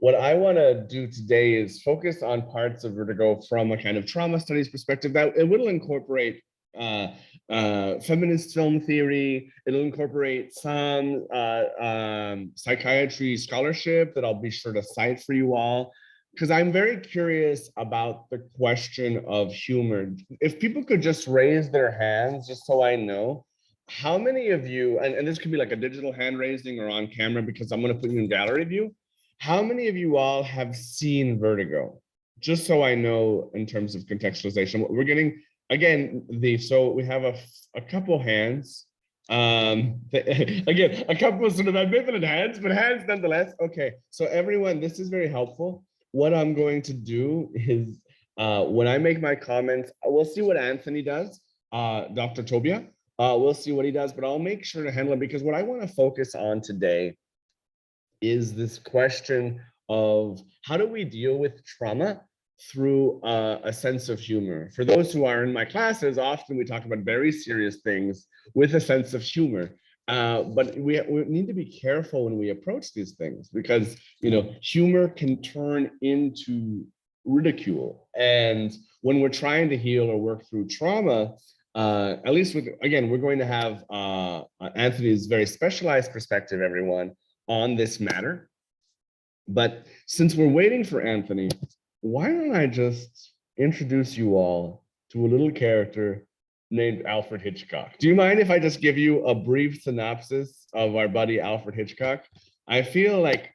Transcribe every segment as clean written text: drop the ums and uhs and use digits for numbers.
what I want to do today is focus on parts of Vertigo from a kind of trauma studies perspective that it will incorporate uh, feminist film theory. It'll incorporate some psychiatry scholarship that I'll be sure to cite for you all, because I'm very curious about the question of humor. If people could just raise their hands, just so I know, how many of you, and this could be like a digital hand raising or on camera because I'm going to put you in gallery view. How many of you all have seen Vertigo? Just so I know in terms of contextualization. We're getting, again, so we have a couple hands. Again, a couple of sort of ambivalent hands, but hands nonetheless. Okay, so everyone, this is very helpful. What I'm going to do is when I make my comments, we'll see what Anthony does, Dr. Tobia. We'll see what he does, but I'll make sure to handle it because what I want to focus on today is this question of how do we deal with trauma through a sense of humor. For those who are in my classes, often we talk about very serious things with a sense of humor. But we need to be careful when we approach these things because, you know, humor can turn into ridicule. And when we're trying to heal or work through trauma, at least with, again, we're going to have Anthony's very specialized perspective, everyone, on this matter. But since we're waiting for Anthony, why don't I just introduce you all to a little character named Alfred Hitchcock? Do you mind if I just give you a brief synopsis of our buddy Alfred Hitchcock? I feel like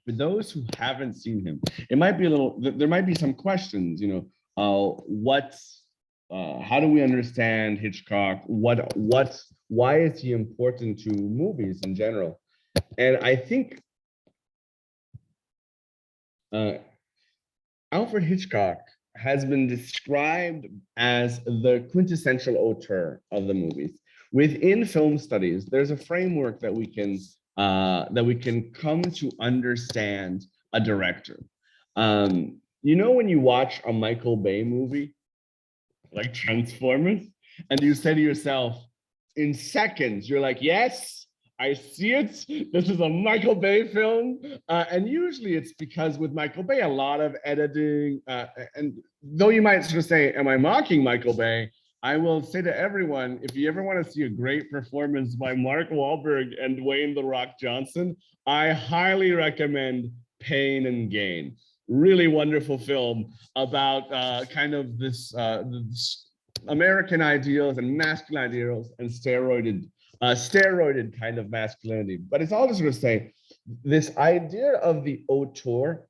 for those who haven't seen him, it might be a little, there might be some questions, you know, how do we understand Hitchcock? Why is he important to movies in general? And I think Alfred Hitchcock has been described as the quintessential auteur of the movies. Within film studies, there's a framework that we can come to understand a director. You know, when you watch a Michael Bay movie, like Transformers, and you say to yourself, in seconds, you're like, yes, I see it. This is a Michael Bay film. And usually it's because with Michael Bay, a lot of editing, and though you might sort of say, am I mocking Michael Bay? I will say to everyone, if you ever want to see a great performance by Mark Wahlberg and Dwayne "The Rock" Johnson, I highly recommend Pain and Gain. Really wonderful film about kind of this American ideals and masculine ideals and steroided kind of masculinity. But it's all to sort of say, this idea of the auteur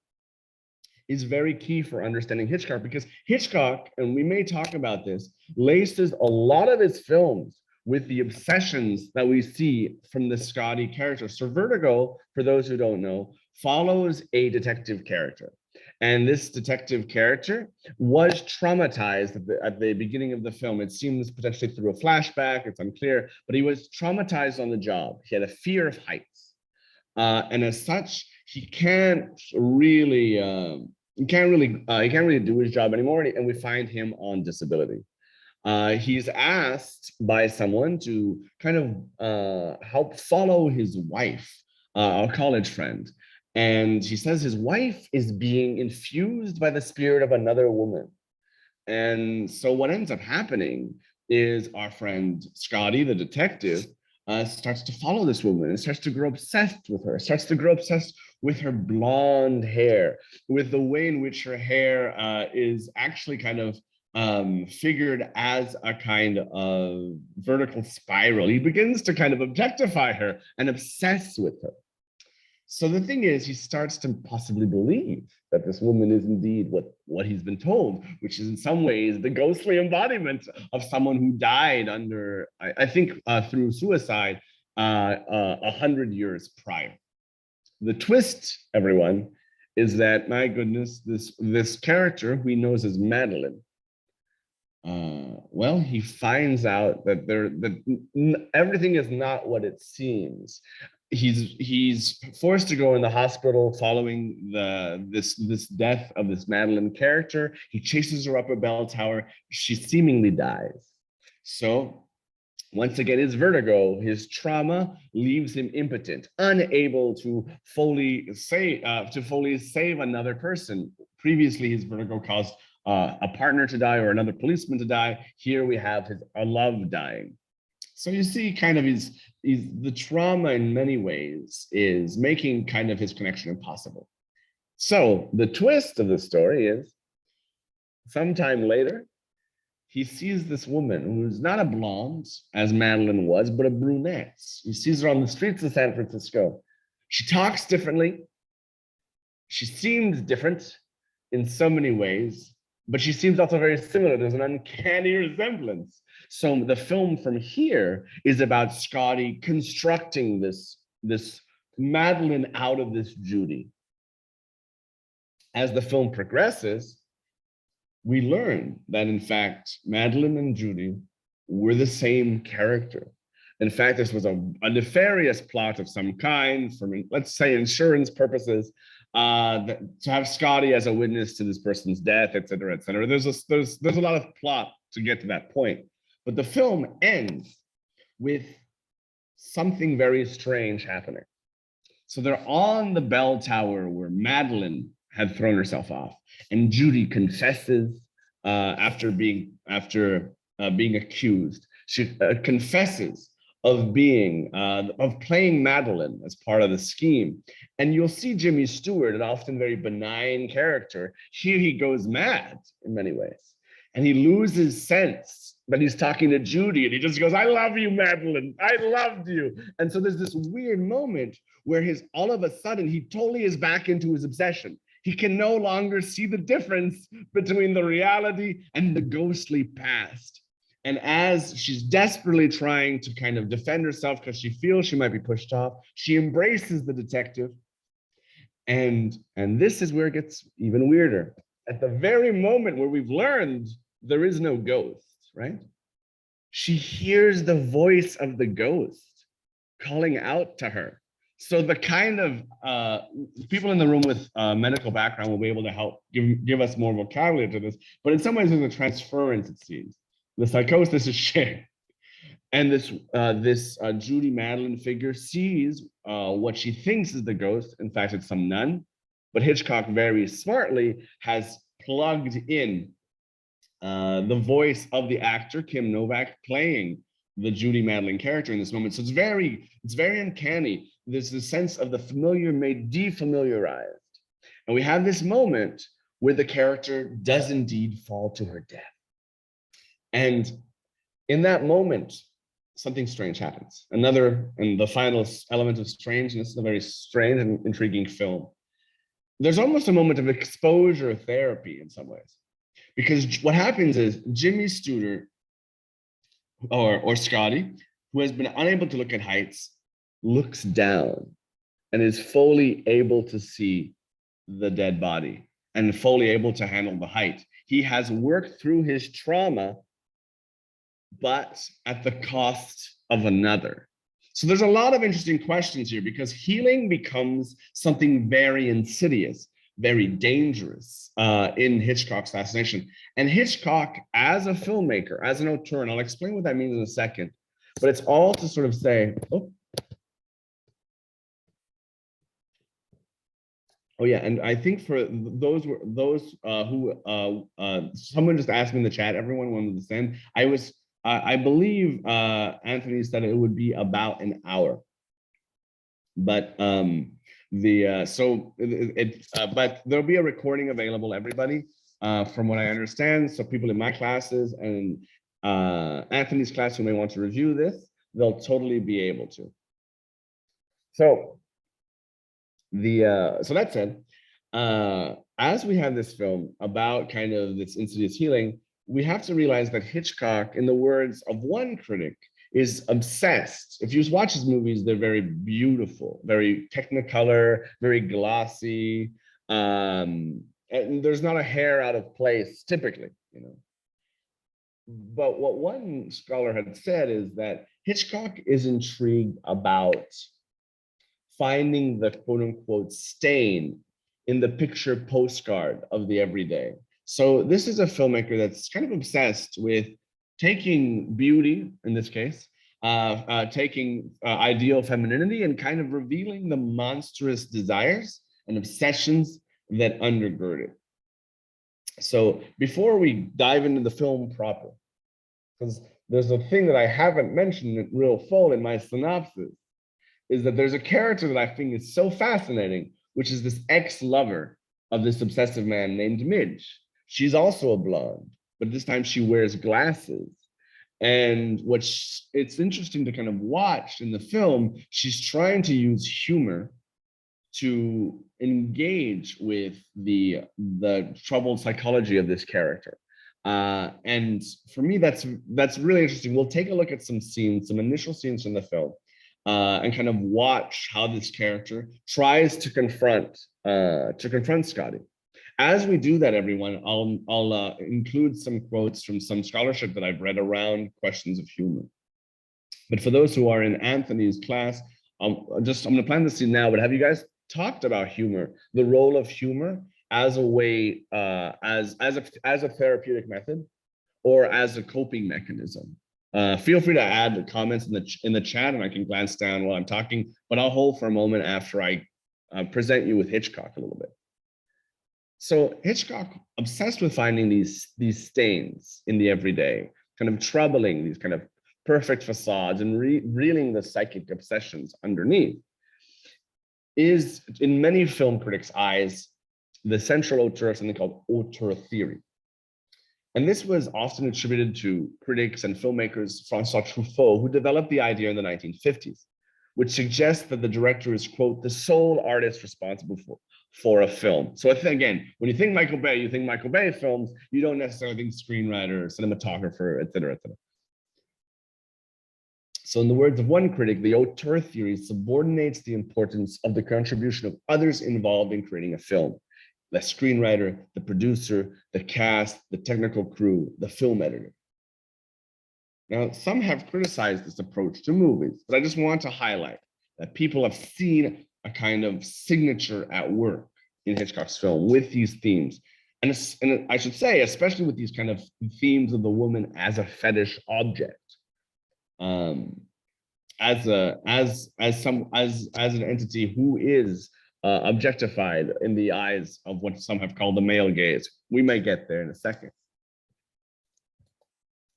is very key for understanding Hitchcock, because Hitchcock, and we may talk about this, laces a lot of his films with the obsessions that we see from the Scotty character. So Vertigo, for those who don't know, follows a detective character. And this detective character was traumatized at the beginning of the film. It seems potentially through a flashback, it's unclear, but he was traumatized on the job. He had a fear of heights. And as such, he can't really do his job anymore, and we find him on disability. He's asked by someone to kind of help follow his wife, a college friend. And he says his wife is being infused by the spirit of another woman. And so what ends up happening is our friend Scotty, the detective, starts to follow this woman and starts to grow obsessed with her, starts to grow obsessed with her blonde hair, with the way in which her hair is actually kind of figured as a kind of vertical spiral. He begins to kind of objectify her and obsess with her. So the thing is, he starts to possibly believe that this woman is indeed what he's been told, which is in some ways the ghostly embodiment of someone who died under, I think, through suicide 100 years prior. The twist, everyone, is that, my goodness, this character who he knows as Madeline, well, he finds out that everything is not what it seems. He's forced to go in the hospital following this death of this Madeline character. He chases her up a bell tower. She seemingly dies. So Once again, his vertigo, his trauma leaves him impotent, unable to fully save another person. Previously, his vertigo caused a partner to die or another policeman to die. Here we have a love dying. So you see kind of the trauma in many ways is making kind of his connection impossible. So the twist of the story is sometime later, he sees this woman who's not a blonde, as Madeline was, but a brunette. He sees her on the streets of San Francisco. She talks differently. She seems different in so many ways, but she seems also very similar. There's an uncanny resemblance. So the film from here is about Scotty constructing this Madeline out of this Judy. As the film progresses, we learn that in fact, Madeline and Judy were the same character. In fact, this was a nefarious plot of some kind for, let's say, insurance purposes, to have Scotty as a witness to this person's death, et cetera, et cetera. There's a lot of plot to get to that point. But the film ends with something very strange happening. So they're on the bell tower where Madeline had thrown herself off, and Judy confesses after being accused. She confesses of playing Madeline as part of the scheme. And you'll see Jimmy Stewart, an often very benign character. Here he goes mad in many ways, and he loses sense. But he's talking to Judy, and he just goes, "I love you, Madeline. I loved you." And so there's this weird moment where all of a sudden he totally is back into his obsession. He can no longer see the difference between the reality and the ghostly past. And as she's desperately trying to kind of defend herself because she feels she might be pushed off, she embraces the detective. And this is where it gets even weirder. At the very moment where we've learned there is no ghost, right? She hears the voice of the ghost calling out to her. So the kind of people in the room with medical background will be able to help give us more vocabulary to this. But in some ways, there's a transference, it seems. The psychosis is shared. And this Judy Madeline figure sees what she thinks is the ghost. In fact, it's some nun. But Hitchcock very smartly has plugged in the voice of the actor, Kim Novak, playing the Judy Madeline character in this moment. So it's very uncanny. There's the sense of the familiar made defamiliarized. And we have this moment where the character does indeed fall to her death. And in that moment, something strange happens. And the final element of strangeness is a very strange and intriguing film. There's almost a moment of exposure therapy in some ways. Because what happens is Jimmy Stewart, or Scotty, who has been unable to look at heights, looks down and is fully able to see the dead body and fully able to handle the height. He has worked through his trauma, but at the cost of another. So there's a lot of interesting questions here because healing becomes something very insidious, very dangerous in Hitchcock's fascination. And Hitchcock, as a filmmaker, as an auteur, and I'll explain what that means in a second, but it's all to sort of say, oh yeah, and I think for those who someone just asked me in the chat, everyone wanted to send. I believe Anthony said it would be about an hour, but but there'll be a recording available, everybody, from what I understand. So people in my classes and Anthony's class who may want to review this, they'll totally be able to. So so that said, as we have this film about kind of this insidious healing, we have to realize that Hitchcock, in the words of one critic, is obsessed. If you watch his movies, they're very beautiful, very technicolor, very glossy, and there's not a hair out of place typically, you know. But what one scholar had said is that Hitchcock is intrigued about finding the quote unquote stain in the picture postcard of the everyday. So this is a filmmaker that's kind of obsessed with taking beauty, in this case, taking ideal femininity and kind of revealing the monstrous desires and obsessions that undergird it. So before we dive into the film proper, because there's a thing that I haven't mentioned in real full in my synopsis, is that there's a character that I think is so fascinating, which is this ex-lover of this obsessive man named Midge. She's also a blonde, but this time she wears glasses. And it's interesting to kind of watch in the film, she's trying to use humor to engage with the troubled psychology of this character. And for me, that's really interesting. We'll take a look at some scenes, some initial scenes from the film, and kind of watch how this character tries to confront Scotty. As we do that, everyone, I'll include some quotes from some scholarship that I've read around questions of humor. But for those who are in Anthony's class, I'm going to plan this scene now, but have you guys talked about humor, the role of humor as a way, as a therapeutic method or as a coping mechanism? Feel free to add comments in the chat and I can glance down while I'm talking, but I'll hold for a moment after I present you with Hitchcock a little bit. So Hitchcock, obsessed with finding these stains in the everyday, kind of troubling these kind of perfect facades and revealing the psychic obsessions underneath, is in many film critics' eyes, the central auteur of something called auteur theory. And this was often attributed to critics and filmmakers, François Truffaut, who developed the idea in the 1950s, which suggests that the director is, quote, the sole artist responsible for a film. So again, when you think Michael Bay, you think Michael Bay films, you don't necessarily think screenwriter, cinematographer, et cetera, et cetera. So in the words of one critic, the auteur theory subordinates the importance of the contribution of others involved in creating a film. The screenwriter, the producer, the cast, the technical crew, the film editor. Now, some have criticized this approach to movies, but I just want to highlight that people have seen a kind of signature at work in Hitchcock's film with these themes. And I should say, especially with these kind of themes of the woman as a fetish object. As an entity who is objectified in the eyes of what some have called the male gaze. We may get there in a second.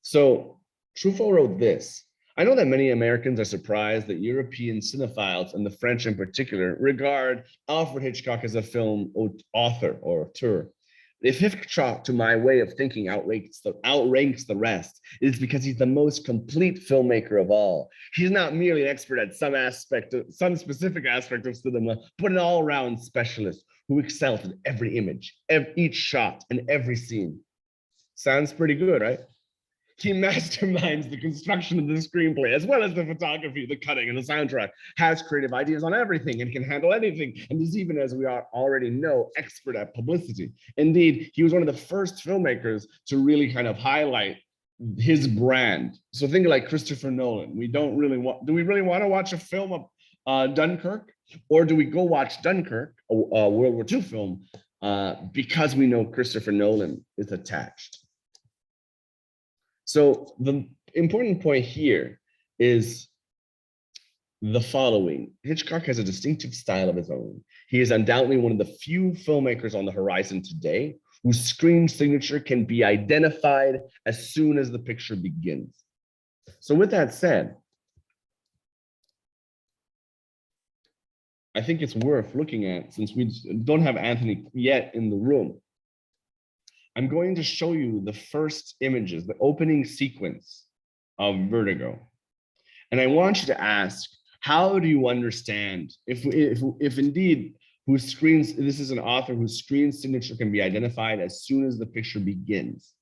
So Truffaut wrote this: I know that many Americans are surprised that European cinephiles, and the French in particular, regard Alfred Hitchcock as a film author or auteur. If Hitchcock, to my way of thinking, outranks the rest, it is because he's the most complete filmmaker of all. He's not merely an expert at some specific aspect of cinema, but an all-round specialist who excels in every image, each shot, and every scene. Sounds pretty good, right? He masterminds the construction of the screenplay, as well as the photography, the cutting, and the soundtrack, has creative ideas on everything and can handle anything, and is even, as we already know, expert at publicity. Indeed, he was one of the first filmmakers to really kind of highlight his brand. So think like Christopher Nolan. Do we really want to watch a film of Dunkirk? Or do we go watch Dunkirk, a World War II film, because we know Christopher Nolan is attached? So the important point here is the following. Hitchcock has a distinctive style of his own. He is undoubtedly one of the few filmmakers on the horizon today whose screen signature can be identified as soon as the picture begins. So with that said, I think it's worth looking at, since we don't have Anthony yet in the room. I'm going to show you the first images, the opening sequence of Vertigo. And I want you to ask, how do you understand, if indeed this is an author whose screen signature can be identified as soon as the picture begins?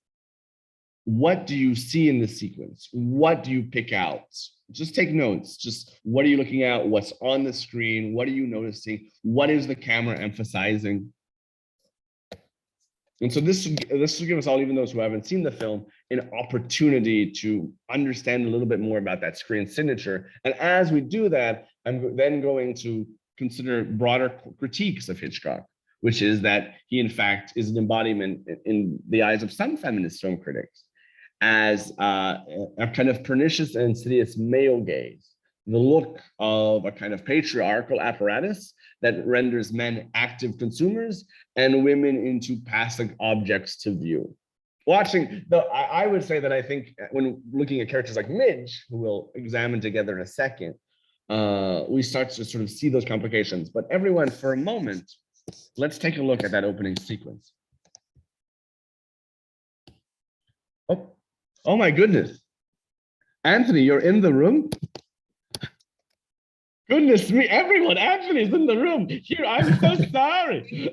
What do you see in the sequence? What do you pick out? Just take notes. Just what are you looking at? What's on the screen? What are you noticing? What is the camera emphasizing? And so this should give us all, even those who haven't seen the film, an opportunity to understand a little bit more about that screen signature. And as we do that, I'm then going to consider broader critiques of Hitchcock, which is that he, in fact, is an embodiment in the eyes of some feminist film critics as a kind of pernicious and insidious male gaze, the look of a kind of patriarchal apparatus that renders men active consumers and women into passive objects to view. Watching, though, I would say that I think when looking at characters like Midge, who we'll examine together in a second, we start to sort of see those complications. But everyone, for a moment, let's take a look at that opening sequence. Oh my goodness. Anthony, you're in the room? Goodness me, everyone, Anthony's in the room. Here, I'm so sorry.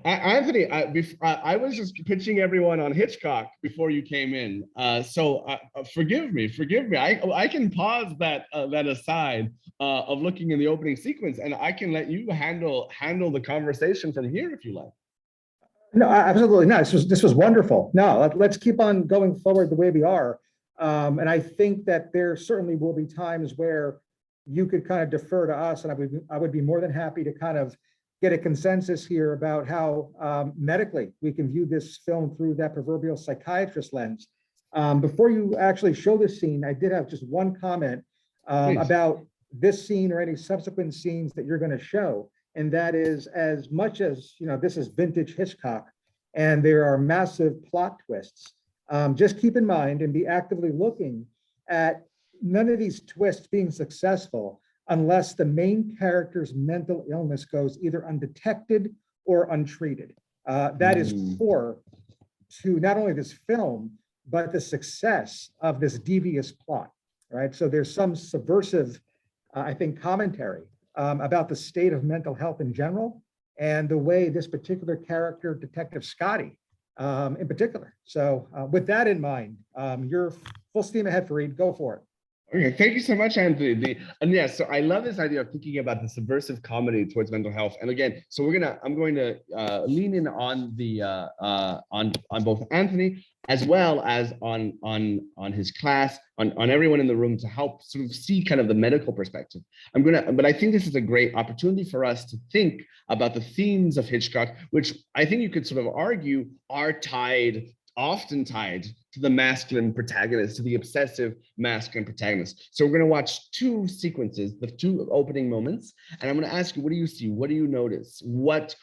Anthony, I was just pitching everyone on Hitchcock before you came in. So forgive me. I can pause that aside of looking in the opening sequence, and I can let you handle the conversation from here if you like. No, absolutely not. This was wonderful. No, let's keep on going forward the way we are. And I think that there certainly will be times where you could kind of defer to us, and I would be more than happy to kind of get a consensus here about how medically we can view this film through that proverbial psychiatrist lens. Before you actually show this scene, I did have just one comment about this scene or any subsequent scenes that you're going to show. And that is, as much as, you know, this is vintage Hitchcock and there are massive plot twists, just keep in mind and be actively looking at none of these twists being successful unless the main character's mental illness goes either undetected or untreated. That is core to not only this film, but the success of this devious plot, right? So there's some subversive, I think, commentary about the state of mental health in general and the way this particular character, Detective Scotty, in particular. So with that in mind, you're full steam ahead, Fareed, go for it. Okay, thank you so much, Anthony. And yeah, so I love this idea of thinking about the subversive comedy towards mental health. And again, so I'm going to lean in on the on both Anthony as well as on his class, on everyone in the room to help sort of see kind of the medical perspective. But I think this is a great opportunity for us to think about the themes of Hitchcock, which I think you could sort of argue are often tied to the masculine protagonist, to the obsessive masculine protagonist. So we're going to watch two sequences, the two opening moments, and I'm going to ask you, what do you see? What do you notice? What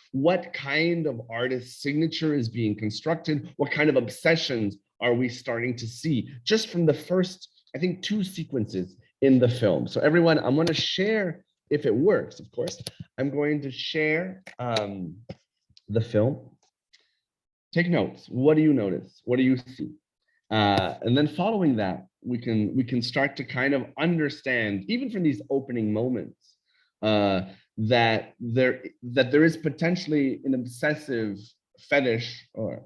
kind of artist signature is being constructed? What kind of obsessions are we starting to see just from the first, I think, two sequences in the film? So everyone, I'm going to share, if it works, of course, I'm going to share the film. Take notes. What do you notice? What do you see? And then following that, we can start to kind of understand, even from these opening moments, that there is potentially an obsessive fetish or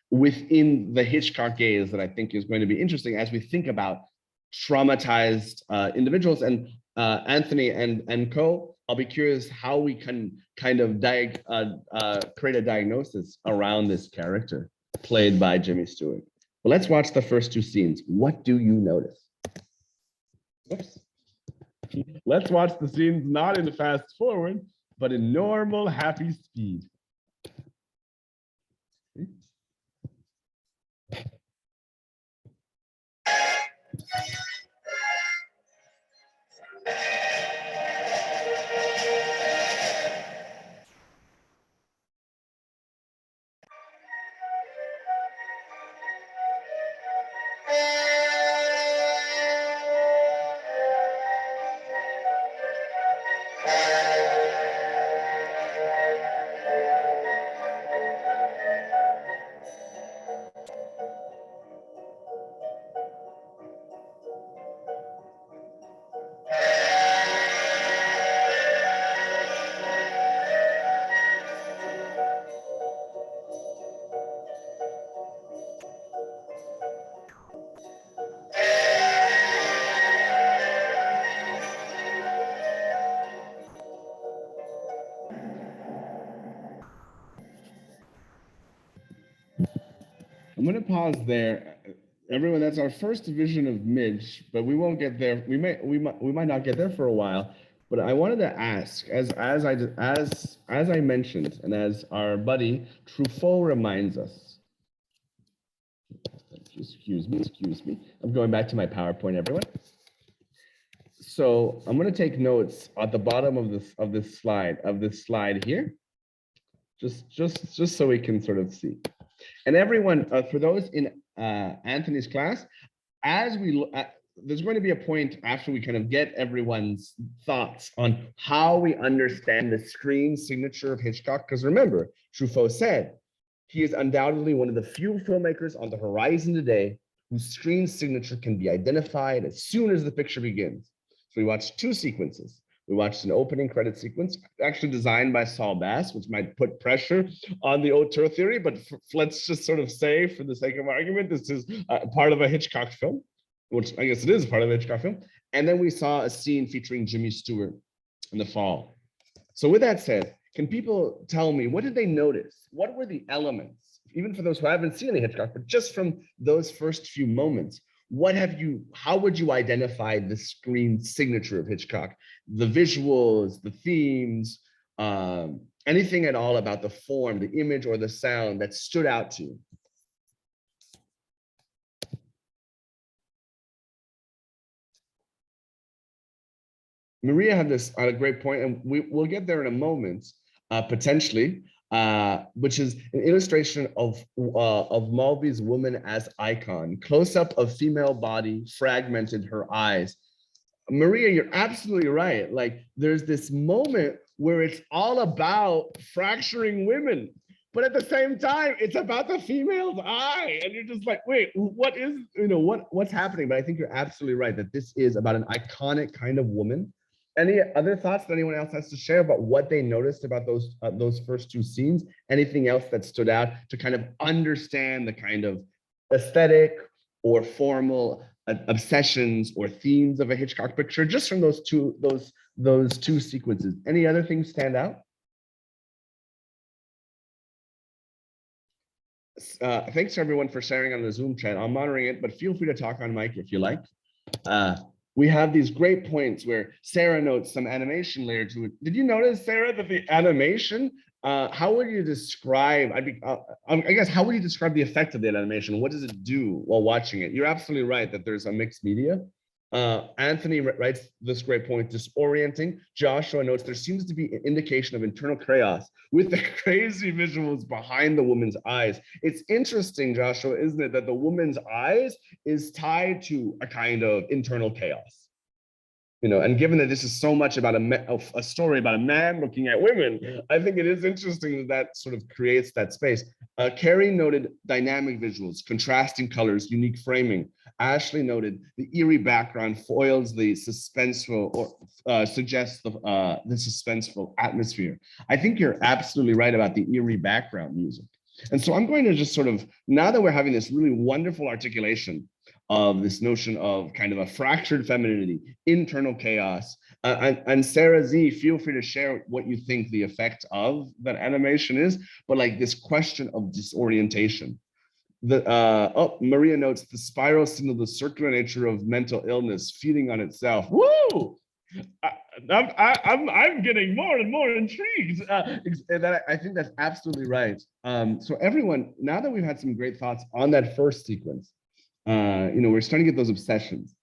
within the Hitchcock gaze that I think is going to be interesting as we think about traumatized individuals. And Anthony and co, I'll be curious how we can kind of create a diagnosis around this character played by Jimmy Stewart. Well, let's watch the first two scenes. What do you notice? Oops. Let's watch the scenes not in fast forward, but in normal happy speed. I'm going to pause there. Everyone, that's our first vision of Midge, but we won't get there. We might not get there for a while. But I wanted to ask, as I mentioned, and as our buddy Truffaut reminds us, excuse me. I'm going back to my PowerPoint, everyone. So I'm going to take notes at the bottom of this slide here, just so we can sort of see. And everyone, for those in Anthony's class, as we there's going to be a point after we kind of get everyone's thoughts on how we understand the screen signature of Hitchcock. Because remember, Truffaut said he is undoubtedly one of the few filmmakers on the horizon today whose screen signature can be identified as soon as the picture begins. So we watched two sequences. We watched an opening credit sequence, actually designed by Saul Bass, which might put pressure on the auteur theory, but let's just sort of say, for the sake of argument, this is part of a Hitchcock film, which I guess it is part of a Hitchcock film. And then we saw a scene featuring Jimmy Stewart in the fall. So with that said, can people tell me, what did they notice? What were the elements, even for those who haven't seen the Hitchcock, but just from those first few moments? How would you identify the screen signature of Hitchcock? The visuals, the themes, anything at all about the form, the image, or the sound that stood out to you? Maria had a great point, and we'll get there in a moment, potentially, which is an illustration of Mulvey's woman as icon, close up of female body, fragmented, her eyes. Maria, you're absolutely right. Like, there's this moment where it's all about fracturing women, but at the same time, it's about the female's eye, and you're just like, wait, what is, what's happening? But I think you're absolutely right that this is about an iconic kind of woman. Any other thoughts that anyone else has to share about what they noticed about those first two scenes? Anything else that stood out to kind of understand the kind of aesthetic or formal obsessions or themes of a Hitchcock picture, just from those two sequences? Any other things stand out? Thanks everyone for sharing on the Zoom chat. I'm monitoring it, but feel free to talk on mic if you like. We have these great points where Sarah notes some animation layer to it. Did you notice, Sarah, that the animation, how would you describe, I guess, how would you describe the effect of that animation? What does it do while watching it? You're absolutely right that there's a mixed media. Anthony writes this great point, disorienting. Joshua notes there seems to be an indication of internal chaos with the crazy visuals behind the woman's eyes. It's interesting, Joshua, isn't it, that the woman's eyes is tied to a kind of internal chaos. And given that this is so much about a story about a man looking at women, I think it is interesting that sort of creates that space. Carrie noted dynamic visuals, contrasting colors, unique framing. Ashley noted the eerie background foils the suspenseful or suggests the suspenseful atmosphere. I think you're absolutely right about the eerie background music. And so I'm going to just sort of, now that we're having this really wonderful articulation of this notion of kind of a fractured femininity, internal chaos. And Sarah Z, feel free to share what you think the effect of that animation is, but like this question of disorientation. Maria notes the spiral signal, the circular nature of mental illness feeding on itself. Woo! I'm getting more and more intrigued. I think that's absolutely right. So everyone, now that we've had some great thoughts on that first sequence, we're starting to get those obsessions.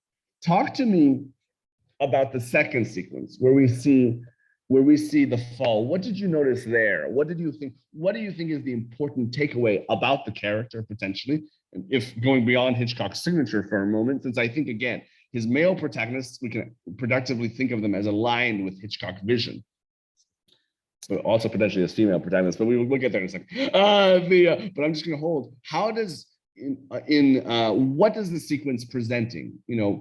Talk to me about the second sequence where we see the fall. What did you notice there? What do you think is the important takeaway about the character potentially? And if going beyond Hitchcock's signature for a moment, since I think again, his male protagonists, we can productively think of them as aligned with Hitchcock vision. But also potentially as female protagonists, but we'll get there in a second. But I'm just gonna hold. How does what is the sequence presenting?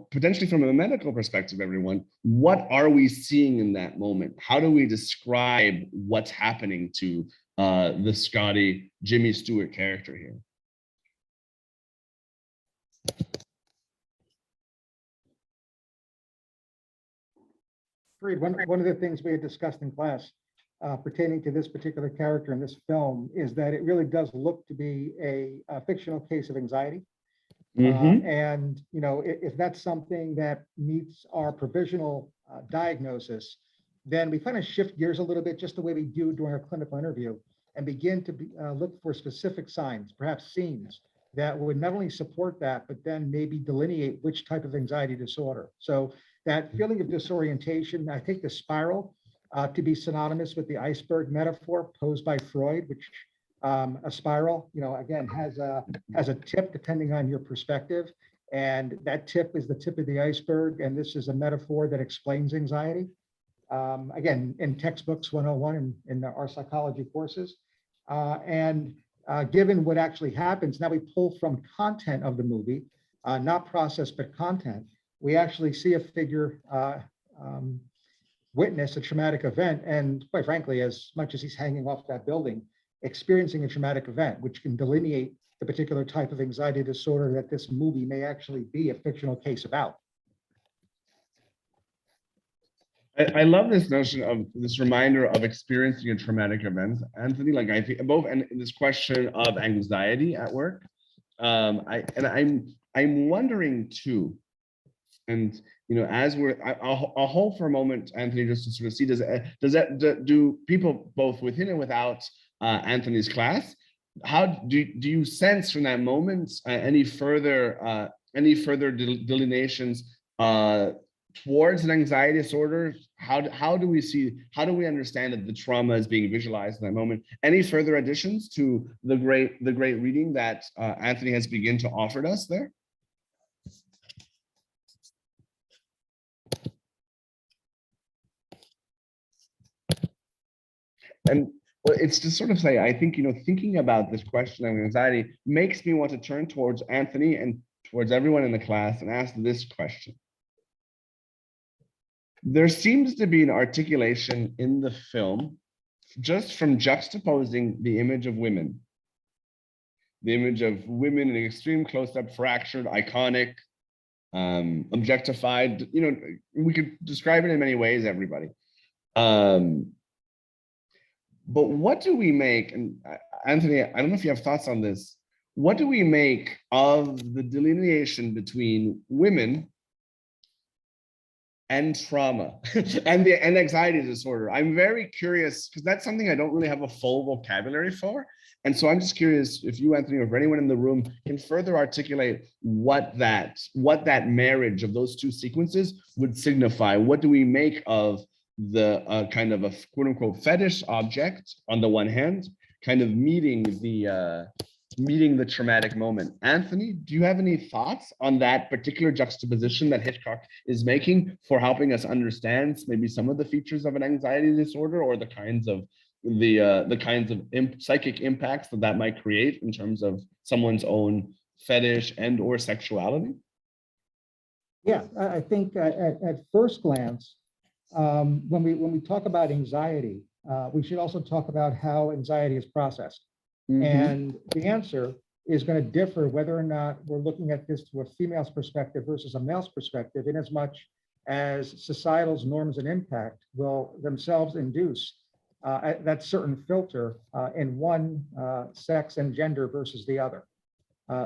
Potentially from a medical perspective, everyone, what are we seeing in that moment? How do we describe what's happening to the Scotty Jimmy Stewart character here? Reed, one of the things we had discussed in class pertaining to this particular character in this film is that it really does look to be a fictional case of anxiety. And if that's something that meets our provisional diagnosis, then we kind of shift gears a little bit, just the way we do during our clinical interview, and begin to look for specific signs, perhaps scenes that would not only support that, but then maybe delineate which type of anxiety disorder. So that feeling of disorientation, I take the spiral to be synonymous with the iceberg metaphor posed by Freud, which a spiral, again, has a tip depending on your perspective. And that tip is the tip of the iceberg. And this is a metaphor that explains anxiety. Again, in textbooks 101 in our psychology courses. Given what actually happens, now we pull from content of the movie, not process, but content. We actually see a figure witness a traumatic event. And quite frankly, as much as he's hanging off that building, experiencing a traumatic event, which can delineate the particular type of anxiety disorder that this movie may actually be a fictional case about. I love this notion of this reminder of experiencing a traumatic event, Anthony. Like I think both, and this question of anxiety at work. I'm wondering too, and as I'll hold for a moment, Anthony, just to sort of see do people both within and without Anthony's class, how do you sense from that moment any further delineations towards an anxiety disorder? How do we understand that the trauma is being visualized in that moment? Any further additions to the great reading that Anthony has begun to offer us there? And well, it's to sort of say, I think, thinking about this question of anxiety makes me want to turn towards Anthony and towards everyone in the class and ask this question. There seems to be an articulation in the film just from juxtaposing the image of women. The image of women in extreme close-up, fractured, iconic, objectified. We could describe it in many ways, everybody. But what do we make, and Anthony, I don't know if you have thoughts on this, what do we make of the delineation between women and trauma and anxiety disorder? I'm very curious because that's something I don't really have a full vocabulary for. And so I'm just curious if you, Anthony, or if anyone in the room can further articulate what that marriage of those two sequences would signify. What do we make of the kind of a quote unquote fetish object on the one hand, kind of meeting the traumatic moment? Anthony, do you have any thoughts on that particular juxtaposition that Hitchcock is making for helping us understand maybe some of the features of an anxiety disorder, or the kinds of psychic impacts that might create in terms of someone's own fetish and or sexuality? Yeah, I think at first glance, when we talk about anxiety, we should also talk about how anxiety is processed. Mm-hmm. And the answer is going to differ whether or not we're looking at this through a female's perspective versus a male's perspective, in as much as societal's norms and impact will themselves induce that certain filter in one sex and gender versus the other.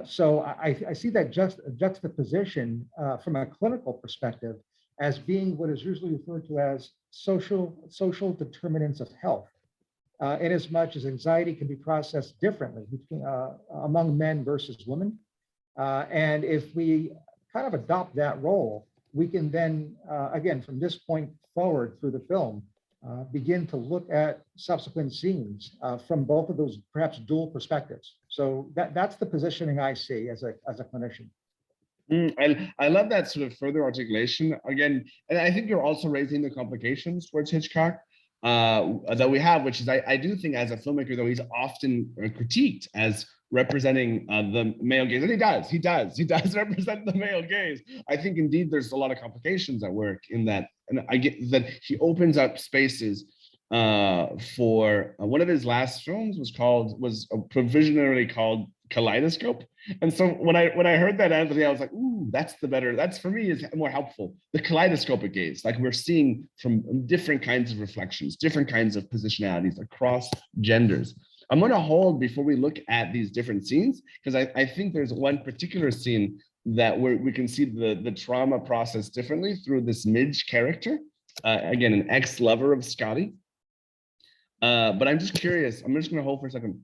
So I see that juxtaposition from a clinical perspective as being what is usually referred to as social determinants of health. In as much as anxiety can be processed differently between among men versus women. And if we kind of adopt that role, we can then, again, from this point forward through the film, begin to look at subsequent scenes from both of those perhaps dual perspectives. So that's the positioning I see as a clinician. I love that sort of further articulation again, and I think you're also raising the complications towards Hitchcock that we have, which is I do think as a filmmaker, though, he's often critiqued as representing the male gaze, and he does represent the male gaze. I think indeed there's a lot of complications at work in that, and I get that he opens up spaces for one of his last films was provisionally called Kaleidoscope. And so when I heard that, Anthony, I was like, ooh, that's for me is more helpful. The kaleidoscopic gaze, like we're seeing from different kinds of reflections, different kinds of positionalities across genders. I'm going to hold before we look at these different scenes, because I think there's one particular scene that we can see the trauma process differently through this Midge character, again, an ex-lover of Scotty. But I'm just curious, I'm just going to hold for a second.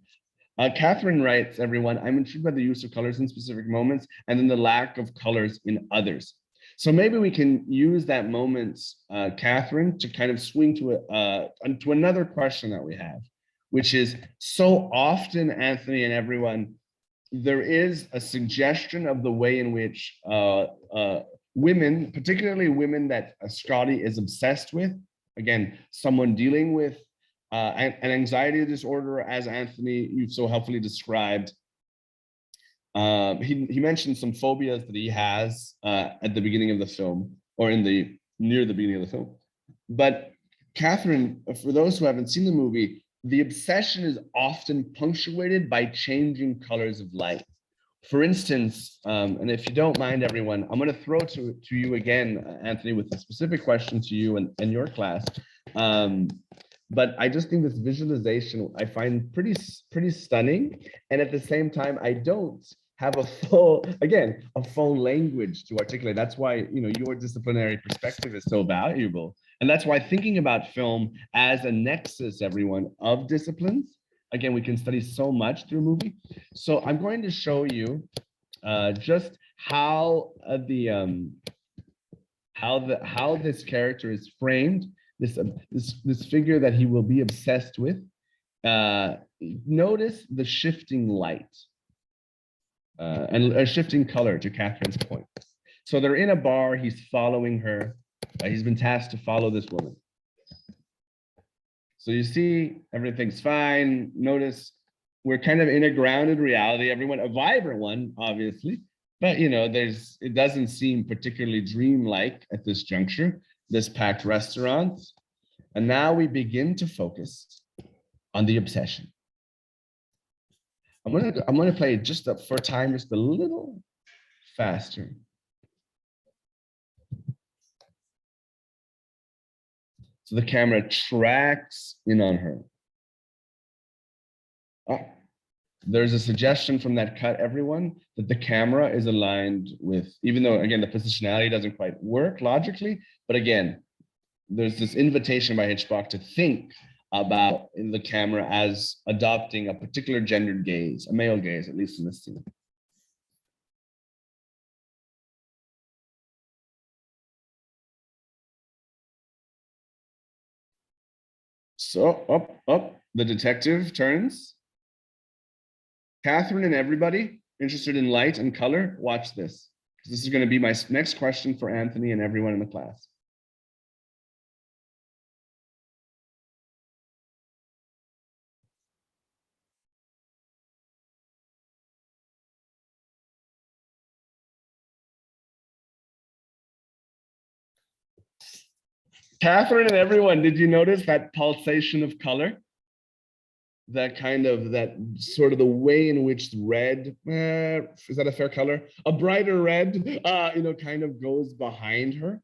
Catherine writes, everyone, I'm intrigued by the use of colors in specific moments and then the lack of colors in others. So maybe we can use that moment, Catherine, to kind of swing to another question that we have, which is so often, Anthony and everyone, there is a suggestion of the way in which women, particularly women that Scotty is obsessed with, again, someone dealing with an anxiety disorder, as Anthony, you've so helpfully described. He mentioned some phobias that he has at the beginning of the film, or near the beginning of the film. But Catherine, for those who haven't seen the movie, the obsession is often punctuated by changing colors of light. For instance, and if you don't mind, everyone, I'm going to throw to you again, Anthony, with a specific question to you and your class. But I just think this visualization I find pretty stunning, and at the same time, I don't have a full language to articulate. That's why your disciplinary perspective is so valuable, and that's why thinking about film as a nexus, everyone, of disciplines. Again, we can study so much through a movie. So I'm going to show you just how this character is framed. This figure that he will be obsessed with. Notice the shifting light and a shifting color, to Catherine's point. So they're in a bar. He's following her. He's been tasked to follow this woman. So you see, everything's fine. Notice we're kind of in a grounded reality. Everyone, a vibrant one, obviously, but it doesn't seem particularly dreamlike at this juncture. This packed restaurant. And now we begin to focus on the obsession. I'm gonna play just for time, just a little faster. So the camera tracks in on her. Oh, there's a suggestion from that cut, everyone, that the camera is aligned with, even though, again, the positionality doesn't quite work logically, but again, there's this invitation by Hitchcock to think about the camera as adopting a particular gendered gaze, a male gaze, at least in this scene. So up, the detective turns. Catherine and everybody interested in light and color, watch this. This is going to be my next question for Anthony and everyone in the class. Catherine and everyone, did you notice that pulsation of color? That sort of the way in which red, is that a fair color? A brighter red, kind of goes behind her.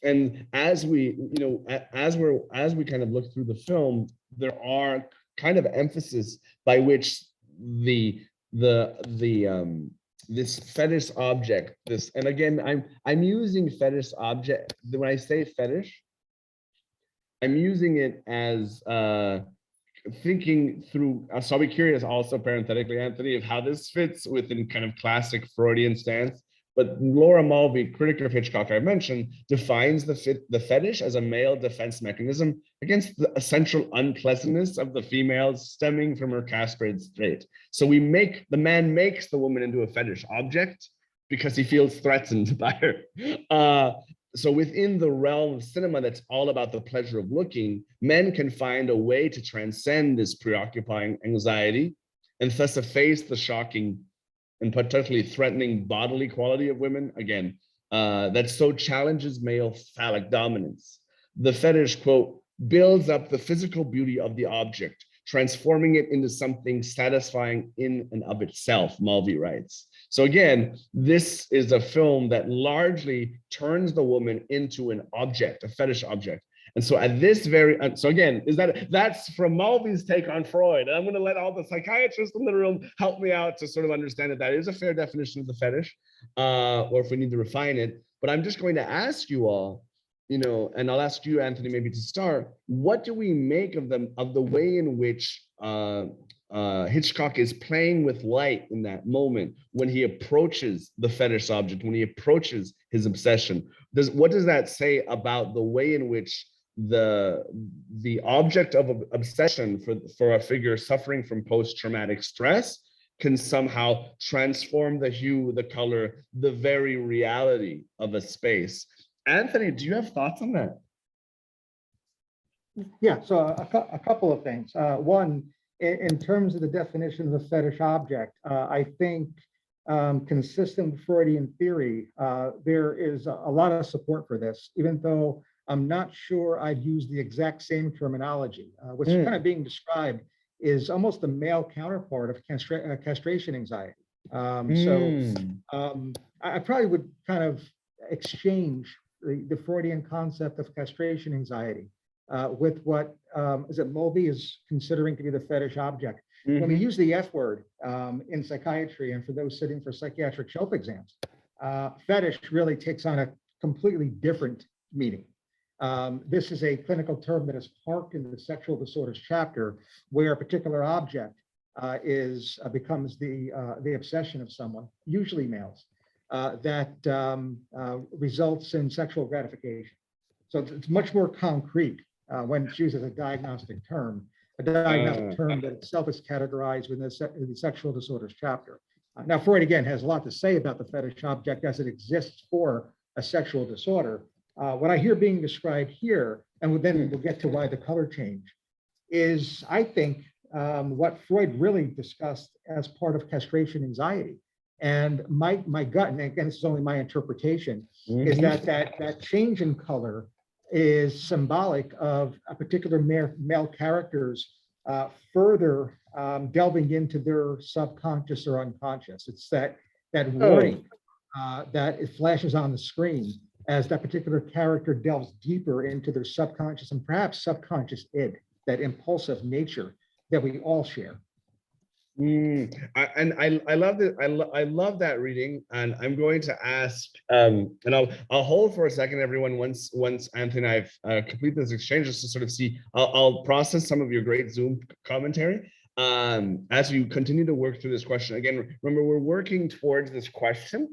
And as we kind of look through the film, there are kind of emphasis by which this fetish object, and again, I'm using fetish object. When I say fetish, I'm using it as thinking through, so I'll be curious also parenthetically, Anthony, of how this fits within kind of classic Freudian stance. But Laura Mulvey, critic of Hitchcock, I mentioned, defines the fetish as a male defense mechanism against the essential unpleasantness of the female stemming from her castrated state. So the man makes the woman into a fetish object because he feels threatened by her. So within the realm of cinema that's all about the pleasure of looking, men can find a way to transcend this preoccupying anxiety and thus efface the shocking and potentially threatening bodily quality of women, again, that so challenges male phallic dominance. The fetish, quote, builds up the physical beauty of the object, transforming it into something satisfying in and of itself, Mulvey writes. So again, this is a film that largely turns the woman into an object, a fetish object. And so at this so again, that's from Mulvey's take on Freud. And I'm going to let all the psychiatrists in the room help me out to sort of understand that is a fair definition of the fetish, or if we need to refine it. But I'm just going to ask you all, and I'll ask you, Anthony, maybe to start, what do we make of the way in which Hitchcock is playing with light in that moment when he approaches the fetish object, when he approaches his obsession. What does that say about the way in which the object of obsession for a figure suffering from post-traumatic stress can somehow transform the hue, the color, the very reality of a space? Anthony, do you have thoughts on that? Yeah, so a couple of things. One, in terms of the definition of a fetish object, I think consistent with Freudian theory, there is a lot of support for this, even though I'm not sure I'd use the exact same terminology. What's kind of being described is almost the male counterpart of castration anxiety. I probably would kind of exchange the Freudian concept of castration anxiety with what is it Mulvey is considering to be the fetish object. When we use the F word in psychiatry, and for those sitting for psychiatric shelf exams, fetish really takes on a completely different meaning. This is a clinical term that is parked in the sexual disorders chapter, where a particular object becomes the obsession of someone, usually males, that results in sexual gratification. So it's much more concrete when it's used as a diagnostic term that itself is categorized within the sexual disorders chapter. Now, Freud, again, has a lot to say about the fetish object as it exists for a sexual disorder. What I hear being described here, and then we'll get to why the color change, is, I think, what Freud really discussed as part of castration anxiety. And my gut, and again, this is only my interpretation, is that change in color is symbolic of a particular male character's further delving into their subconscious or unconscious. It's that warning that it flashes on the screen as that particular character delves deeper into their subconscious and perhaps subconscious id, that impulsive nature that we all share. I love it. I love that reading, and I'm going to ask, and I'll hold for a second, everyone. Once Anthony and I've complete this exchange, just to sort of see, I'll process some of your great Zoom commentary as we continue to work through this question. Again, remember, we're working towards this question.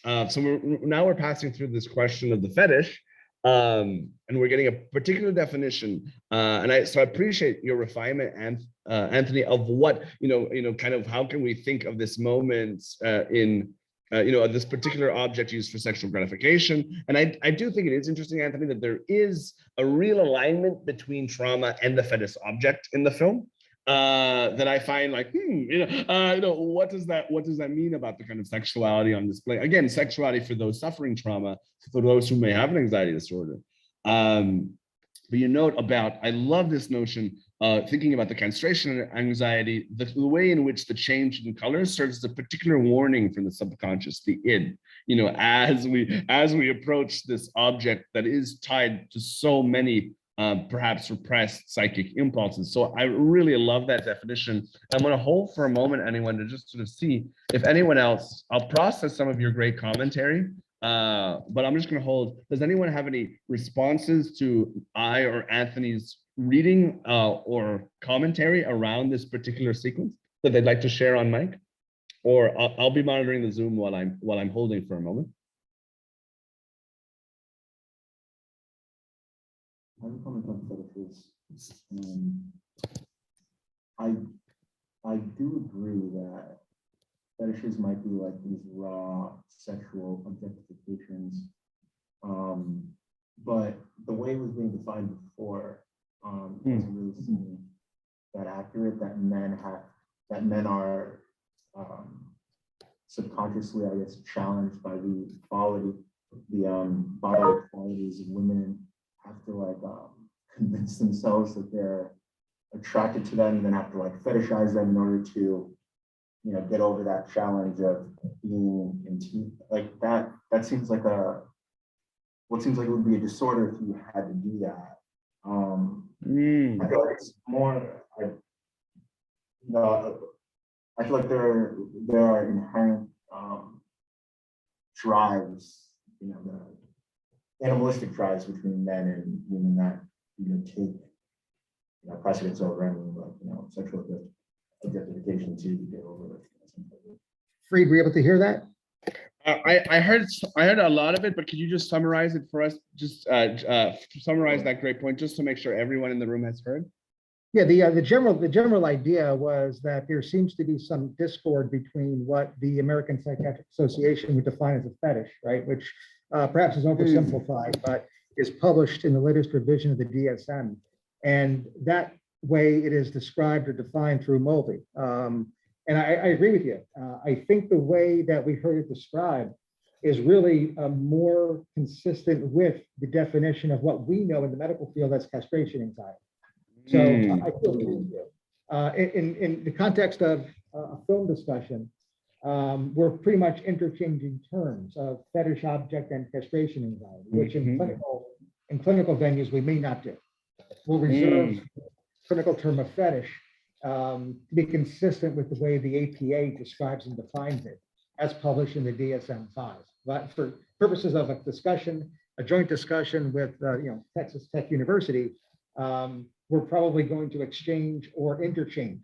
So we're passing through this question of the fetish, and we're getting a particular definition. So I appreciate your refinement, and Anthony, of what kind of how can we think of this moment in this particular object used for sexual gratification. And I do think it is interesting, Anthony, that there is a real alignment between trauma and the fetish object in the film. That I find like, what does that mean about the kind of sexuality on display? Again, sexuality for those suffering trauma, for those who may have an anxiety disorder. But you note about, I love this notion, thinking about the castration anxiety, the way in which the change in colors serves as a particular warning from the subconscious, the id, as we approach this object that is tied to so many perhaps repressed psychic impulses. So I really love that definition. I'm going to hold for a moment, anyone, to just sort of see if anyone else, I'll process some of your great commentary, but I'm just going to hold. Does anyone have any responses to I or Anthony's reading or commentary around this particular sequence that they'd like to share on mic? Or I'll be monitoring the Zoom while I'm holding for a moment. I have a comment on fetishes. I do agree that fetishes might be like these raw sexual objectifications, but the way it was being defined before doesn't really seem that accurate. That men are subconsciously, I guess, challenged by the bodily qualities of women. Have to like convince themselves that they're attracted to them, and then have to like fetishize them in order to, get over that challenge of being intimate. Like that seems like what seems like it would be a disorder if you had to do that. I feel like it's more, I feel like there are inherent drives, the animalistic drives between men and women that take precedence over any like sexual objectification. to get over it. Freed, were you able to hear that? I heard a lot of it, but could you just summarize it for us? Just summarize that great point, just to make sure everyone in the room has heard. Yeah, the general idea was that there seems to be some discord between what the American Psychiatric Association would define as a fetish, right? Which perhaps is oversimplified, but is published in the latest revision of the DSM. And that way it is described or defined through Mulvey. And I agree with you. I think the way that we heard it described is really more consistent with the definition of what we know in the medical field as castration anxiety. So I feel agree with you. In the context of a film discussion, we're pretty much interchanging terms of fetish object and castration anxiety, which in clinical venues we may not do. We'll reserve clinical term of fetish to be consistent with the way the APA describes and defines it, as published in the DSM-5. But for purposes of a discussion, a joint discussion with Texas Tech University, we're probably going to exchange or interchange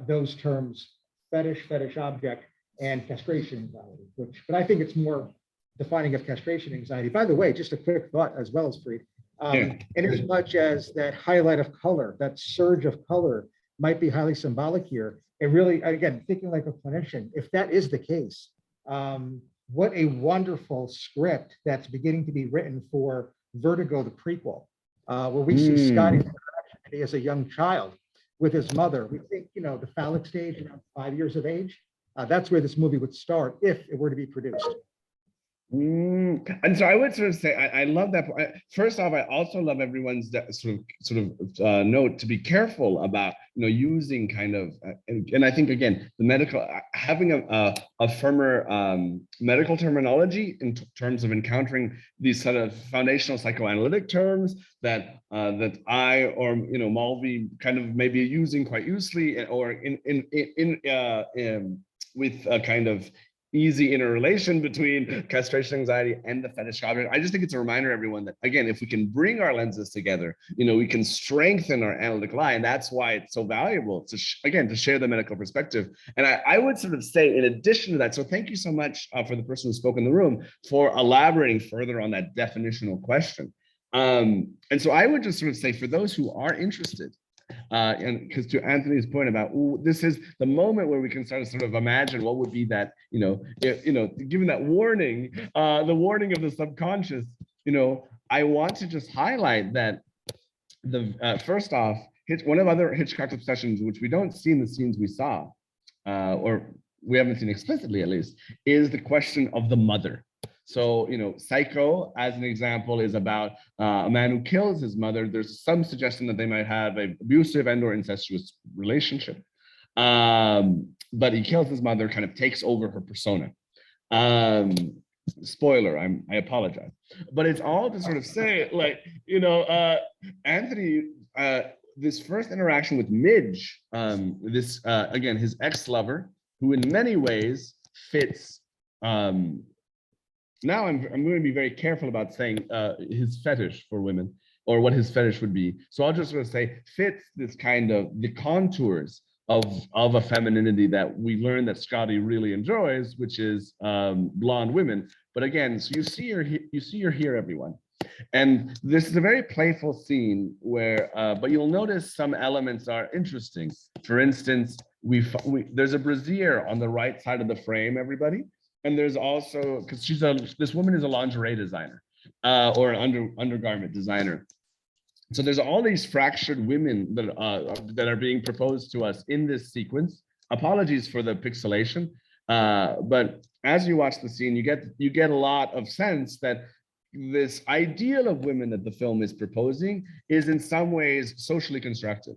those terms, fetish object, and castration anxiety, but I think it's more defining of castration anxiety. By the way, just a quick thought as well as Freed. In as much as that highlight of color, that surge of color might be highly symbolic here, it really, again, thinking like a clinician, if that is the case, what a wonderful script that's beginning to be written for Vertigo, the prequel, where we see Scotty as a young child with his mother. We think, the phallic stage around 5 years of age. That's where this movie would start if it were to be produced. And so I would sort of say I love that. First off, I also love everyone's sort of note to be careful about using kind of and I think again the medical having a firmer medical terminology in terms of encountering these sort of foundational psychoanalytic terms that that I or Mulvey kind of maybe using quite loosely or with a kind of easy interrelation between castration anxiety and the fetish object. I just think it's a reminder, everyone, that again, if we can bring our lenses together, we can strengthen our analytical eye, and that's why it's so valuable to to share the medical perspective. And I would sort of say, in addition to that, so thank you so much for the person who spoke in the room for elaborating further on that definitional question. And so I would just sort of say, for those who are interested, and because to Anthony's point about this is the moment where we can start to sort of imagine what would be that, given that warning, the warning of the subconscious, I want to just highlight that the first off, one of other Hitchcock obsessions, which we don't see in the scenes we saw, or we haven't seen explicitly at least, is the question of the mother. So, Psycho, as an example, is about a man who kills his mother. There's some suggestion that they might have an abusive and or incestuous relationship. But he kills his mother, kind of takes over her persona. Spoiler, I apologize. But it's all to sort of say, like, Anthony, this first interaction with Midge, again, his ex-lover, who in many ways fits now I'm going to be very careful about saying his fetish for women or what his fetish would be. So I'll just sort of say fits this kind of the contours of a femininity that we learn that Scotty really enjoys, which is blonde women. But again, so you see her here, everyone. And this is a very playful scene where, but you'll notice some elements are interesting. For instance, there's a brassiere on the right side of the frame, everybody. And there's also, because this woman is a lingerie designer or an undergarment designer. So there's all these fractured women that are being proposed to us in this sequence. Apologies for the pixelation, but as you watch the scene, you get a lot of sense that this ideal of women that the film is proposing is in some ways socially constructed.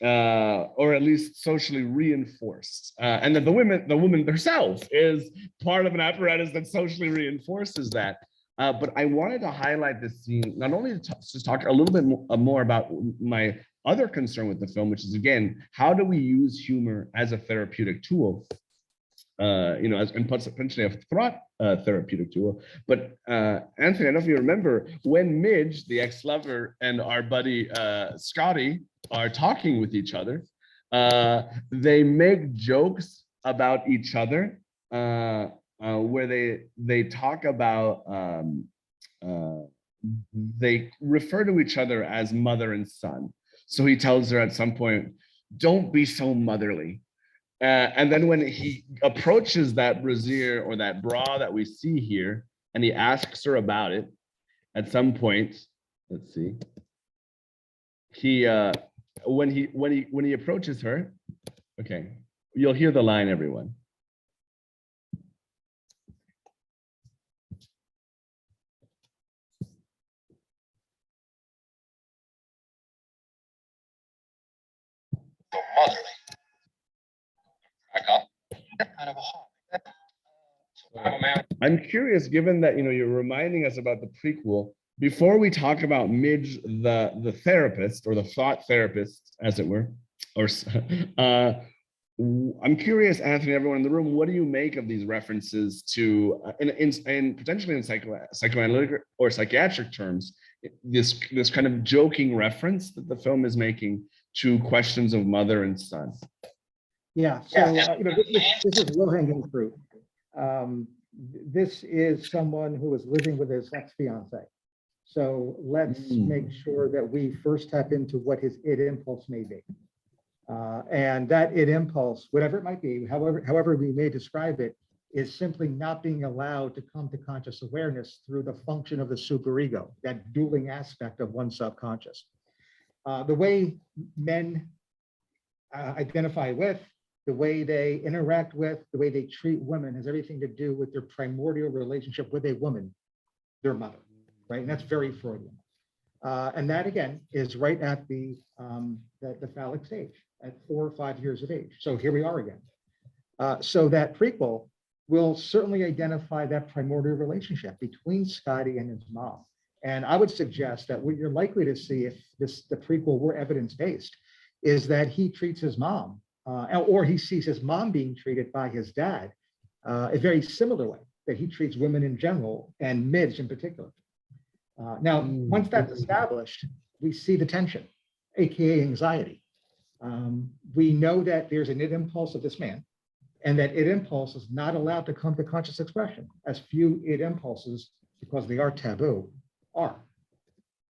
Or at least socially reinforced, and that the woman herself is part of an apparatus that socially reinforces that. But I wanted to highlight this scene, not only to talk a little bit more about my other concern with the film, which is, again, how do we use humor as a therapeutic tool? And potentially a thought therapeutic tool. But Anthony, I don't know if you remember when Midge, the ex-lover, and our buddy Scotty are talking with each other. They make jokes about each other, where they talk about they refer to each other as mother and son. So he tells her at some point, "Don't be so motherly." And then when he approaches that brassiere or that bra that we see here, and he asks her about it, at some point, let's see, he when he approaches her, okay, you'll hear the line, everyone. So motherly. I'm curious, given that you're reminding us about the prequel, before we talk about Midge, the therapist or the thought therapist, as it were, or I'm curious, Anthony, everyone in the room, what do you make of these references to, in potentially in psychoanalytic or psychiatric terms, this kind of joking reference that the film is making to questions of mother and son? Yeah, so this is low-hanging fruit. This is someone who is living with his ex-fiance. So let's make sure that we first tap into what his id impulse may be. And that id impulse, whatever it might be, however we may describe it, is simply not being allowed to come to conscious awareness through the function of the superego, that dueling aspect of one's subconscious. The way men identify with, the way they interact with, the way they treat women has everything to do with their primordial relationship with a woman, their mother, right? And that's very Freudian. And that, again, is right at the phallic stage, at 4 or 5 years of age. So here we are again. So that prequel will certainly identify that primordial relationship between Scotty and his mom. And I would suggest that what you're likely to see if the prequel were evidence-based is that he treats his mom, or he sees his mom being treated by his dad a very similar way that he treats women in general and Midge in particular. Now, once that's established, we see the tension, AKA anxiety. We know that there's an id impulse of this man, and that id impulse is not allowed to come to conscious expression, as few id impulses, because they are taboo, are.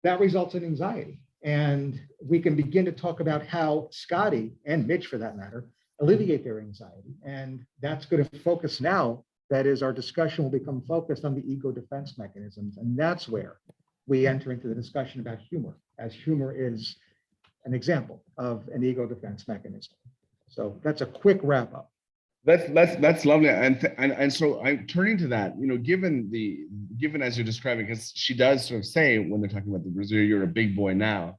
That results in anxiety. And we can begin to talk about how Scotty, and Mitch for that matter, alleviate their anxiety. And that's going to focus now. That is, our discussion will become focused on the ego defense mechanisms. And that's where we enter into the discussion about humor, as humor is an example of an ego defense mechanism. So that's a quick wrap up. That's lovely, and so I'm turning to that. Given as you're describing, because she does sort of say when they're talking about the brazier, you're a big boy now.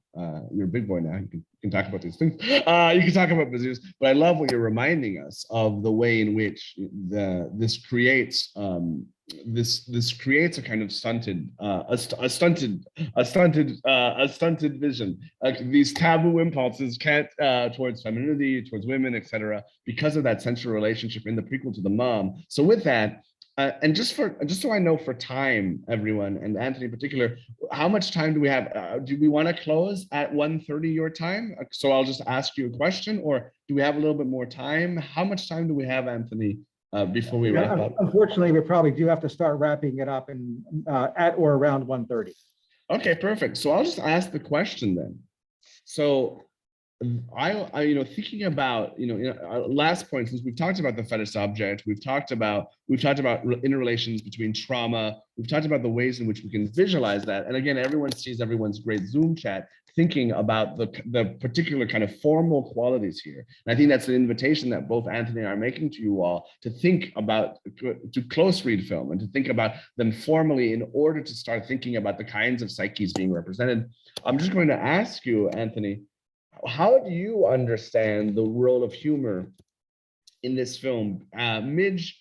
You're a big boy now. You can talk about these things. You can talk about braziers, but I love what you're reminding us of, the way in which this creates a kind of stunted vision. These taboo impulses can't towards femininity, towards women, etc., because of that central relationship in the prequel to the mom. So with that, and just so I know for time, everyone, and Anthony in particular, how much time do we have? Do we want to close at 1:30 your time? So I'll just ask you a question, or do we have a little bit more time? How much time do we have, Anthony, before we wrap up? Unfortunately, we probably do have to start wrapping it up in at or around 1:30. Okay, perfect. So I'll just ask the question then. So I thinking about last point, since we've talked about the fetish object, we've talked about interrelations between trauma, we've talked about the ways in which we can visualize that, and again, everyone sees everyone's great Zoom chat thinking about the particular kind of formal qualities here. And I think that's an invitation that both Anthony and I are making to you all to think about, to close read film and to think about them formally in order to start thinking about the kinds of psyches being represented. I'm just going to ask you, Anthony, how do you understand the role of humor in this film? Midge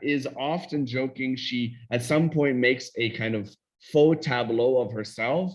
is often joking. She, at some point, makes a kind of faux tableau of herself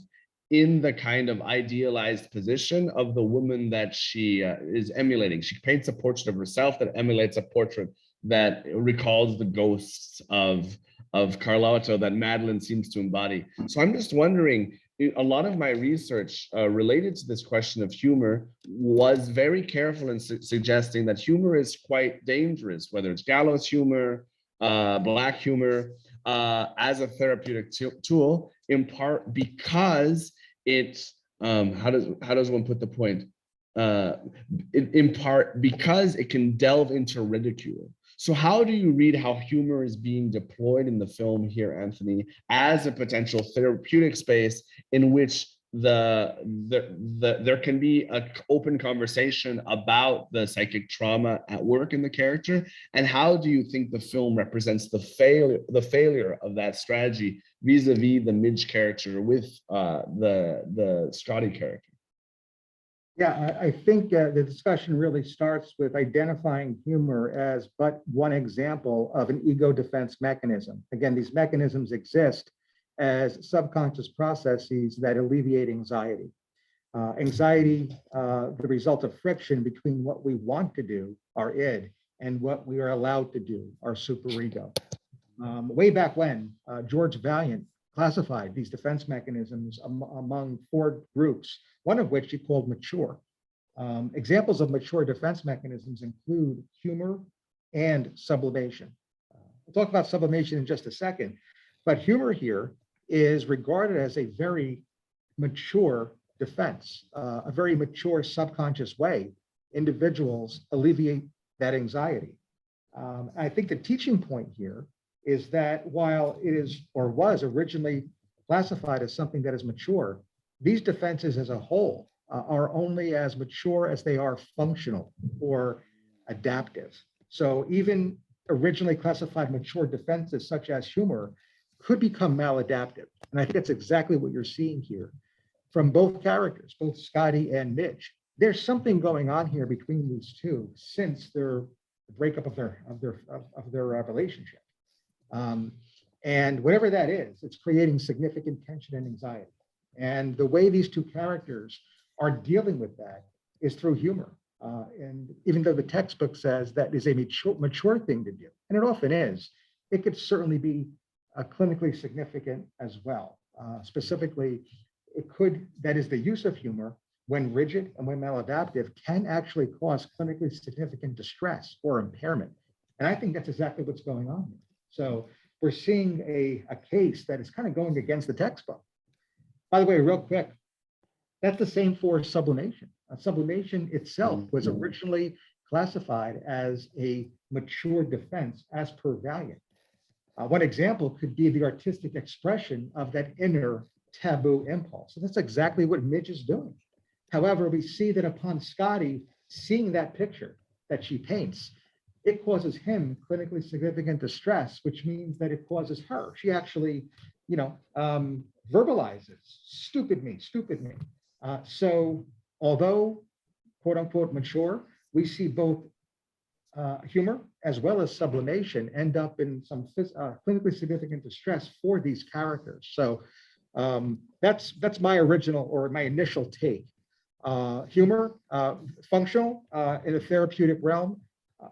in the kind of idealized position of the woman that she is emulating. She paints a portrait of herself that emulates a portrait that recalls the ghosts of Carlotta that Madeline seems to embody. So I'm just wondering, a lot of my research related to this question of humor was very careful in suggesting that humor is quite dangerous, whether it's gallows humor, black humor, as a therapeutic tool, in part because it, how does one put the point? In part because it can delve into ridicule. So how do you read how humor is being deployed in the film here, Anthony, as a potential therapeutic space in which there can be an open conversation about the psychic trauma at work in the character? And how do you think the film represents the failure of that strategy vis-a-vis the Midge character with the Scotty character? Yeah, I think the discussion really starts with identifying humor as but one example of an ego defense mechanism. Again, these mechanisms exist as subconscious processes that alleviate anxiety. Anxiety, the result of friction between what we want to do, our id, and what we are allowed to do, our superego. Way back when, George Vaillant classified these defense mechanisms among 4 groups, one of which he called mature. Examples of mature defense mechanisms include humor and sublimation. We'll talk about sublimation in just a second, but humor here is regarded as a very mature defense, a very mature subconscious way individuals alleviate that anxiety. I think the teaching point here is that while it is or was originally classified as something that is mature, these defenses as a whole are only as mature as they are functional or adaptive. So even originally classified mature defenses such as humor could become maladaptive. And I think that's exactly what you're seeing here from both characters, both Scotty and Midge. There's something going on here between these two since their breakup of their relationship. And whatever that is, it's creating significant tension and anxiety. And the way these two characters are dealing with that is through humor. And even though the textbook says that is a mature thing to do, and it often is, it could certainly be clinically significant as well. Specifically, that is the use of humor when rigid and when maladaptive can actually cause clinically significant distress or impairment. And I think that's exactly what's going on here. So we're seeing a case that is kind of going against the textbook. By the way, real quick, that's the same for sublimation. Sublimation itself was originally classified as a mature defense as per Vaillant. One example could be the artistic expression of that inner taboo impulse. So that's exactly what Midge is doing. However, we see that upon Scotty seeing that picture that she paints, it causes him clinically significant distress, which means that it causes her. She actually, verbalizes, stupid me. So although, quote unquote, mature, we see both humor as well as sublimation end up in some clinically significant distress for these characters. So that's my original or my initial take. Humor, functional in the therapeutic realm,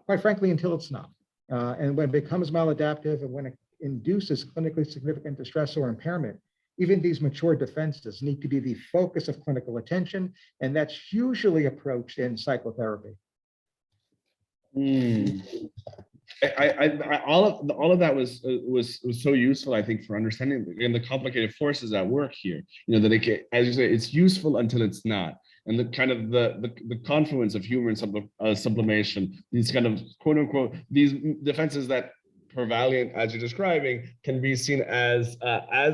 quite frankly, until it's not. And when it becomes maladaptive and when it induces clinically significant distress or impairment, even these mature defenses need to be the focus of clinical attention, and that's usually approached in psychotherapy. All of that was so useful, I think, for understanding the complicated forces at work here. That as you say, it's useful until it's not, and the kind of the confluence of humor and sublimation, these kind of quote unquote these defenses that per Vaillant, as you're describing, can be seen as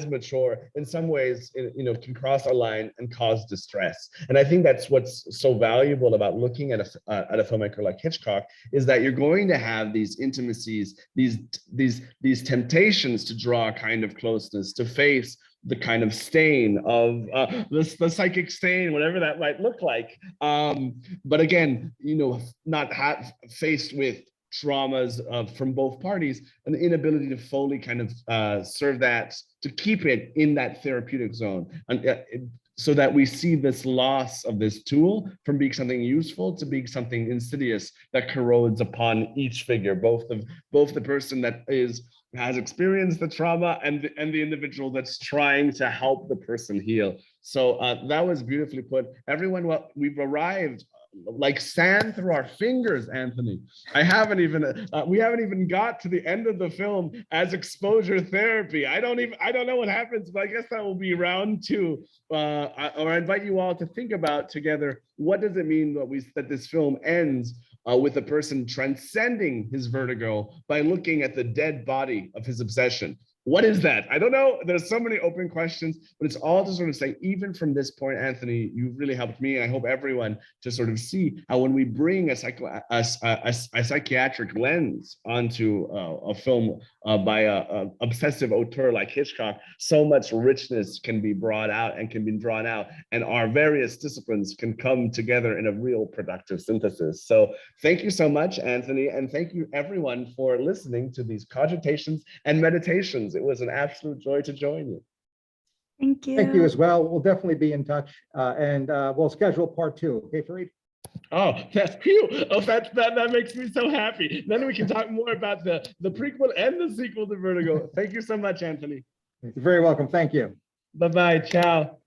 mature in some ways, can cross a line and cause distress. And I think that's what's so valuable about looking at a filmmaker like Hitchcock, is that you're going to have these intimacies, these temptations to draw a kind of closeness, to face the kind of stain of the psychic stain, whatever that might look like. But again, not faced with traumas from both parties, an inability to fully kind of serve that, to keep it in that therapeutic zone. And so that we see this loss of this tool from being something useful to being something insidious that corrodes upon each figure, both the person that has experienced the trauma and the individual that's trying to help the person heal. So that was beautifully put. Everyone, well, we've arrived like sand through our fingers, Anthony. We haven't even got to the end of the film as exposure therapy. I don't know what happens, but I guess that will be round 2. I invite you all to think about together, what does it mean that this film ends with a person transcending his vertigo by looking at the dead body of his obsession? What is that? I don't know. There's so many open questions, but it's all to sort of say, even from this point, Anthony, you've really helped me. I hope everyone to sort of see how when we bring a psychiatric lens onto a film by a obsessive auteur like Hitchcock, so much richness can be brought out and can be drawn out, and our various disciplines can come together in a real productive synthesis. So thank you so much, Anthony, and thank you everyone for listening to these cogitations and meditations. It was an absolute joy to join you. Thank you. Thank you as well. We'll definitely be in touch, and we'll schedule part 2. Okay, Fareed? Oh, that's cute. Oh, that makes me so happy. Then we can talk more about the prequel and the sequel to Vertigo. Thank you so much, Anthony. You're very welcome. Thank you. Bye-bye. Ciao.